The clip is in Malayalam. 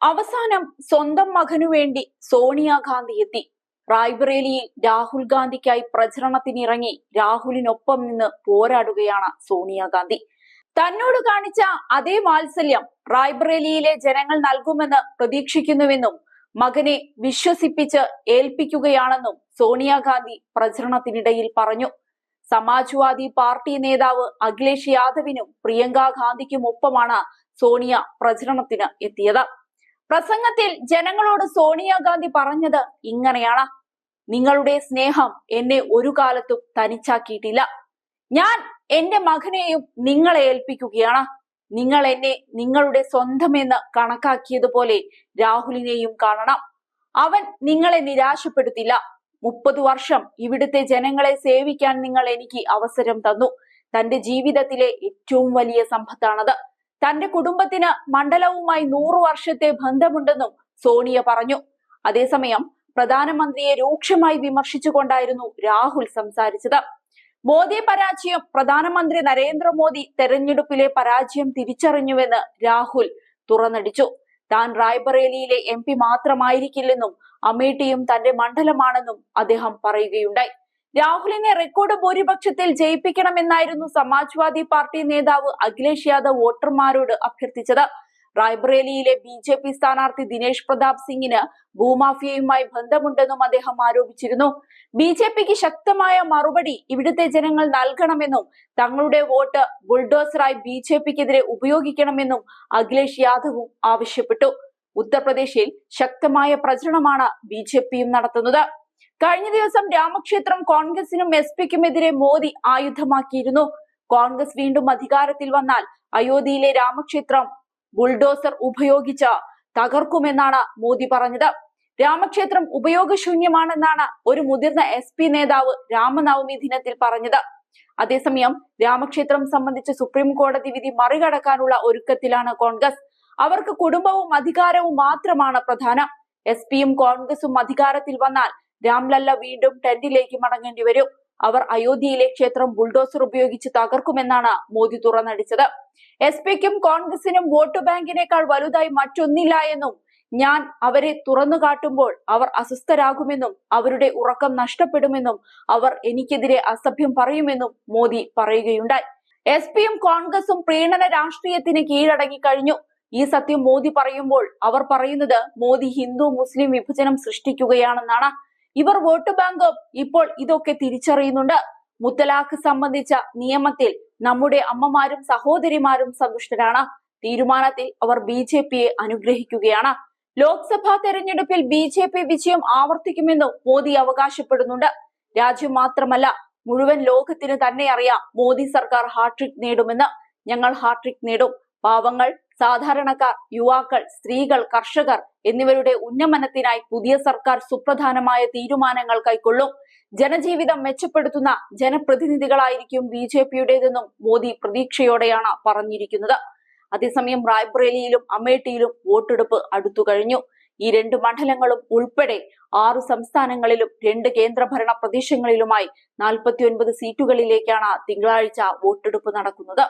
അവസാനം സ്വന്തം മകനു വേണ്ടി സോണിയാഗാന്ധി എത്തി. റായ്ബറേലിയിൽ രാഹുൽ ഗാന്ധിക്കായി പ്രചരണത്തിനിറങ്ങി രാഹുലിനൊപ്പം നിന്ന് പോരാടുകയാണ് സോണിയാഗാന്ധി. തന്നോട് കാണിച്ച അതേ വാത്സല്യം റായ്ബറേലിയിലെ ജനങ്ങൾ നൽകുമെന്ന് പ്രതീക്ഷിക്കുന്നുവെന്നും മകനെ വിശ്വസിപ്പിച്ച് ഏൽപ്പിക്കുകയാണെന്നും സോണിയാഗാന്ധി പ്രചരണത്തിനിടയിൽ പറഞ്ഞു. സമാജ്വാദി പാർട്ടി നേതാവ് അഖിലേഷ് യാദവിനും പ്രിയങ്ക ഗാന്ധിക്കുമൊപ്പമാണ് സോണിയ പ്രചരണത്തിന് എത്തിയത്. പ്രസംഗത്തിൽ ജനങ്ങളോട് സോണിയാഗാന്ധി പറഞ്ഞത് ഇങ്ങനെയാണ്: നിങ്ങളുടെ സ്നേഹം എന്നെ ഒരു കാലത്തും തനിച്ചാക്കിയിട്ടില്ല. ഞാൻ എന്റെ മകനെയും നിങ്ങളെ ഏൽപ്പിക്കുകയാണ്. നിങ്ങൾ എന്നെ നിങ്ങളുടെ സ്വന്തമെന്ന് കണക്കാക്കിയതുപോലെ രാഹുലിനെയും കാണണം. അവൻ നിങ്ങളെ നിരാശപ്പെടുത്തില്ല. 30 വർഷം ഇവിടുത്തെ ജനങ്ങളെ സേവിക്കാൻ നിങ്ങൾ എനിക്ക് അവസരം തന്നു. തന്റെ ജീവിതത്തിലെ ഏറ്റവും വലിയ സമ്പത്താണത്. തന്റെ കുടുംബത്തിന് മണ്ഡലവുമായി 100 വർഷത്തെ ബന്ധമുണ്ടെന്നും സോണിയ പറഞ്ഞു. അതേസമയം പ്രധാനമന്ത്രിയെ രൂക്ഷമായി വിമർശിച്ചുകൊണ്ടായിരുന്നു രാഹുൽ സംസാരിച്ചത്. മോദി പരാജയം പ്രധാനമന്ത്രി നരേന്ദ്രമോദി തെരഞ്ഞെടുപ്പിലെ പരാജയം തിരിച്ചറിഞ്ഞുവെന്ന് രാഹുൽ തുറന്നടിച്ചു. താൻ റായ്ബറേലിയിലെ MP മാത്രമായിരിക്കില്ലെന്നും അമേഠിയും തന്റെ മണ്ഡലമാണെന്നും അദ്ദേഹം പറയുകയുണ്ടായി. രാഹുലിനെ റെക്കോർഡ് ഭൂരിപക്ഷത്തിൽ ജയിപ്പിക്കണമെന്നായിരുന്നു സമാജ്വാദി പാർട്ടി നേതാവ് അഖിലേഷ് യാദവ് വോട്ടർമാരോട് അഭ്യർത്ഥിച്ചത്. റായ്ബറേലിയിലെ BJP സ്ഥാനാർത്ഥി ദിനേശ് പ്രതാപ് സിംഗിന് ഭൂമാഫിയയുമായി ബന്ധമുണ്ടെന്നും അദ്ദേഹം ആരോപിച്ചിരുന്നു. BJPക്ക് ശക്തമായ മറുപടി ഇവിടുത്തെ ജനങ്ങൾ നൽകണമെന്നും തങ്ങളുടെ വോട്ട് ബുൾഡോസറായി BJPക്കെതിരെ ഉപയോഗിക്കണമെന്നും അഖിലേഷ് യാദവും ആവശ്യപ്പെട്ടു. ഉത്തർപ്രദേശിൽ ശക്തമായ പ്രചരണമാണ് BJPയും നടത്തുന്നത്. കഴിഞ്ഞ ദിവസം രാമക്ഷേത്രം കോൺഗ്രസിനും SP-ക്കുമെതിരെ മോദി ആയുധമാക്കിയിരുന്നു. കോൺഗ്രസ് വീണ്ടും അധികാരത്തിൽ വന്നാൽ അയോധ്യയിലെ രാമക്ഷേത്രം ബുൾഡോസർ ഉപയോഗിച്ച് തകർക്കുമെന്നാണ് മോദി പറഞ്ഞത്. രാമക്ഷേത്രം ഉപയോഗശൂന്യമാണെന്നാണ് ഒരു മുതിർന്ന SP നേതാവ് രാമനവമി ദിനത്തിൽ പറഞ്ഞത്. അതേസമയം രാമക്ഷേത്രം സംബന്ധിച്ച സുപ്രീം കോടതി വിധി മറികടക്കാനുള്ള ഒരുക്കത്തിലാണ് കോൺഗ്രസ്. അവർക്ക് കുടുംബവും അധികാരവും മാത്രമാണ് പ്രധാനം. SP-യും കോൺഗ്രസും അധികാരത്തിൽ വന്നാൽ രാംലല്ല വീണ്ടും ടെന്റിലേക്ക് മടങ്ങേണ്ടി വരും. അവർ അയോധ്യയിലെ ക്ഷേത്രം ബുൾഡോസർ ഉപയോഗിച്ച് തകർക്കുമെന്നാണ് മോദി തുറന്നടിച്ചത്. SP-ക്കും കോൺഗ്രസിനും വോട്ട് ബാങ്കിനേക്കാൾ വലുതായി മറ്റൊന്നില്ല എന്നും ഞാൻ അവരെ തുറന്നു കാട്ടുമ്പോൾ അവർ അസ്വസ്ഥരാകുമെന്നും അവരുടെ ഉറക്കം നഷ്ടപ്പെടുമെന്നും അവർ എനിക്കെതിരെ അസഭ്യം പറയുമെന്നും മോദി പറയുകയുണ്ടായി. SP-യും കോൺഗ്രസും പ്രീണന രാഷ്ട്രീയത്തിന് കീഴടങ്ങി കഴിഞ്ഞു. ഈ സത്യം മോദി പറയുമ്പോൾ അവർ പറയുന്നത് മോദി ഹിന്ദു മുസ്ലിം വിഭജനം സൃഷ്ടിക്കുകയാണെന്നാണ്. ഇവർ വോട്ട് ബാങ്ക് ഇപ്പോൾ ഇതൊക്കെ തിരിച്ചറിയുന്നുണ്ട്. മുത്തലാഖ് സംബന്ധിച്ച നിയമത്തിൽ നമ്മുടെ അമ്മമാരും സഹോദരിമാരും സന്തുഷ്ടരാണ്. തീരുമാനത്തിൽ അവർ BJPയെ അനുഗ്രഹിക്കുകയാണ്. ലോക്സഭാ തെരഞ്ഞെടുപ്പിൽ BJP വിജയം ആവർത്തിക്കുമെന്നും മോദി അവകാശപ്പെടുന്നുണ്ട്. രാജ്യം മാത്രമല്ല മുഴുവൻ ലോകത്തിന് തന്നെ അറിയാം മോദി സർക്കാർ ഹാട്രിക് നേടുമെന്ന്. ഞങ്ങൾ ഹാട്രിക് നേടും. പാവങ്ങൾ, സാധാരണക്കാർ, യുവാക്കൾ, സ്ത്രീകൾ, കർഷകർ എന്നിവരുടെ ഉന്നമനത്തിനായി പുതിയ സർക്കാർ സുപ്രധാനമായ തീരുമാനങ്ങൾ കൈക്കൊള്ളും. ജനജീവിതം മെച്ചപ്പെടുത്തുന്ന ജനപ്രതിനിധികളായിരിക്കും BJPയുടേതെന്നും മോദി പ്രതീക്ഷയോടെയാണ് പറഞ്ഞിരിക്കുന്നത്. അതേസമയം റായ്ബറേലിയിലും അമേഠിയിലും വോട്ടെടുപ്പ് അടുത്തു കഴിഞ്ഞു. ഈ 2 മണ്ഡലങ്ങളും ഉൾപ്പെടെ 6 സംസ്ഥാനങ്ങളിലും 2 കേന്ദ്രഭരണ പ്രദേശങ്ങളിലുമായി 49 സീറ്റുകളിലേക്കാണ് തിങ്കളാഴ്ച വോട്ടെടുപ്പ് നടക്കുന്നത്.